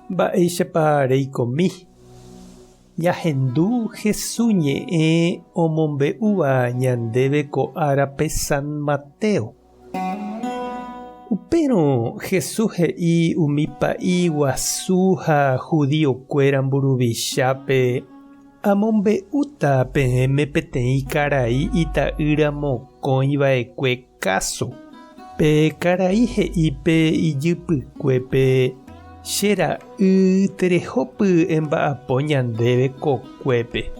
Mba'éichapa reikomi. Ñahendu Jesús ñe'ẽ omombe'úva ñandéve ko árape San Mateo. Upérõ Jesús he'i umi pa'i guasu ha judíokuéra mburuvichápe amombe'úta peẽme peteĩ karai ita'ýra mokõiva'ekue káso. Pe karai he'ípe ijypykuépe che ra'y terehópy emba'apo ñandéve kokuépe.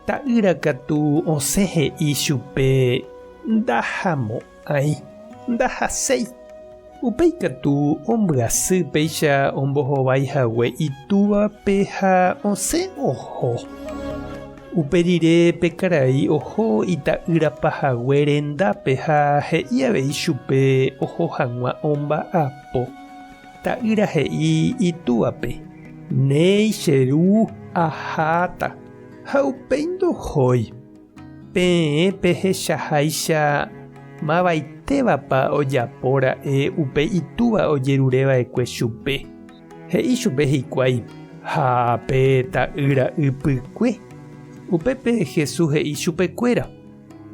Ta'ýrakatu osẽ he'i chupe ndahamo'ãi, ndahaséi. Upéikatu ombyasy péicha ombohovaihague itúvape ha osẽ oho. Uperire pe karai oho ita'ýrapahague rendápe ha he'i avei chupe oho hag̃ua omba'apo. Ta'ýra he'i itúvape: néi che ru aháta. Ha upéi ndohói. Peẽ pehechaháicha mavaitévapa ojapóra'e upe itúva ojerureva'ekue chupe. He'i chupe hikuái: ha pe ta'ýra ypykue. Upépe Jesús he'i chupekuéra: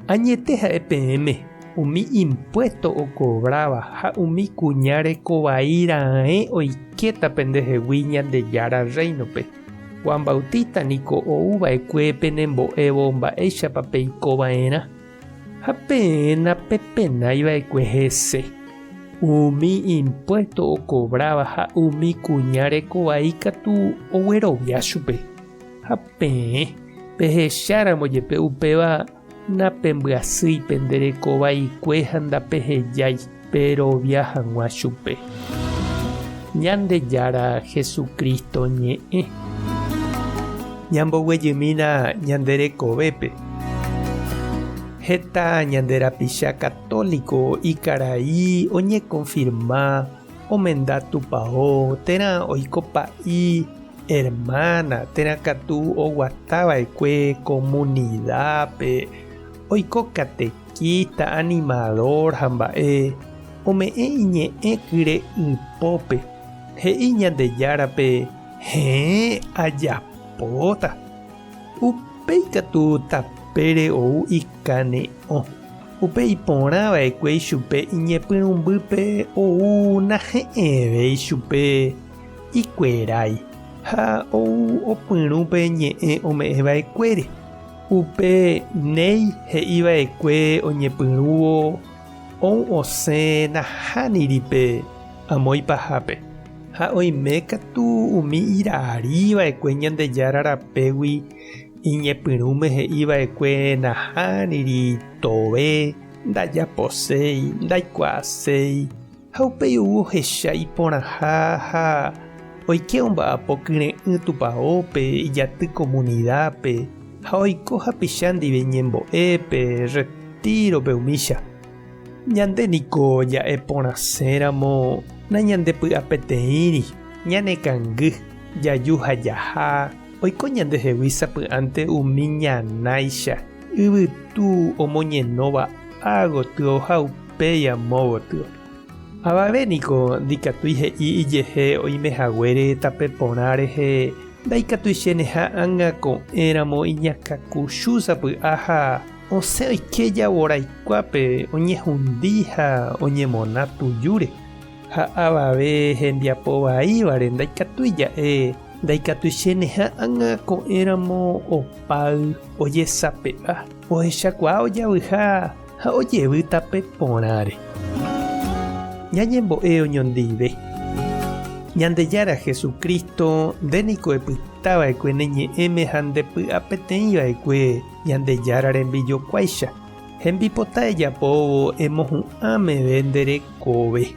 añete ha'e peẽme umi impuesto okobráva ha umi kuña rekovairaẽ oiketa pendehegui Ñandejára reinope. Juan Bautista niko ouva'ekue penembo'évo mba'éichapa peikova'erã. Ha peẽna pepenaiva'ekue hese. Umi impuesto okobráva ha umi kuña rekovai katu oguerovia chupe. Ha peẽ pehecháramo jepe upéva napembyasýipe nderekovaikue ha ndapehejái perovia hag̃ua chupe. Ñandejára Jesucristo ñe'ẽ. Ñamboguejymína ñanderekovépe. Heta ñanderapicha católico ikarai oñekonfirma omenda tupão térã oikopa'i hermana térã katu oguatava'ekue comunidápe oiko catequista, animador ha mba'e ome'ẽ iñe'ẽkyre ypópe. He'i Ñandejárape: heẽ ajapóta. Upéikatu tapére ou ikane'õ. Upe iporãva'ekue chupe iñepyrũmbýpe ou nahe'ẽvéi chupe ikuerái ha ou opyrũpe ñe'ẽ ome'ẽva'ekuére. Upe néi he'iva'ekue oñepyrũvo ou osẽ nahániripe amo ipahápe. Ha oime katu umi iraríva'ekue Ñandejára rapégui iñepyrũme he'iva'ekue nahániri tove ndajaposéi ndaikuaaséi. Ha upéi ou ohecha iporãha ha oike omba'apokyre'ỹ tupãópe ijaty comunidápe ha oiko hapicha ndive ñembo'épe retirope umícha. Ñande niko ja'e porãséramo nañandepy'a peteĩri ñanekangy jaju ha jaha. Oiko ñandehegui sapy'ánte umi ñanáicha yvytu omoñenóva ágotyo ha upéi amógotyo. Avave niko ndikatúi he'i ijehe oimehaguére tape porã rehe ndaikatuichéne ha'ãnga ko'ẽramo iñakãku chúsapy'a ha osẽ oike javora'ikuápe oñehũndi ha oñemona tujúre. Ha avave hembiapovaívare ndaikatúi ja'e ndaikatuichéne ha'ãnga ko'ẽramo opáy ojesape'a ohechakuaa ojavyha ha ojevy tape porãre. Ñañembo'e oñondive. Ñandejára Jesucristo ndéniko epytáva'ekue neñe'ẽme ha ndepy'a peteĩva'ekue Ñandejára rembijokuáicha. Hembipota ejapóvo emohu'ãmeve nderekóve.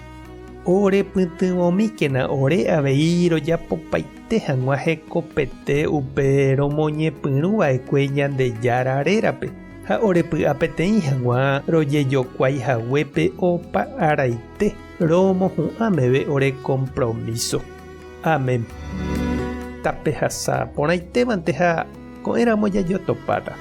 Orepytyvõmíkena ore avei rojapopaite hag̃ua hekopete upe romoñepyrũva'ekue Ñandejára rérape. Ha orepy'a peteĩ hag̃ua rojejokuaihaguépe opa araite romohu'ãmeve ore compromiso. Amén. Tapehasa porãitémante ha ko'ẽramo jajotopáta.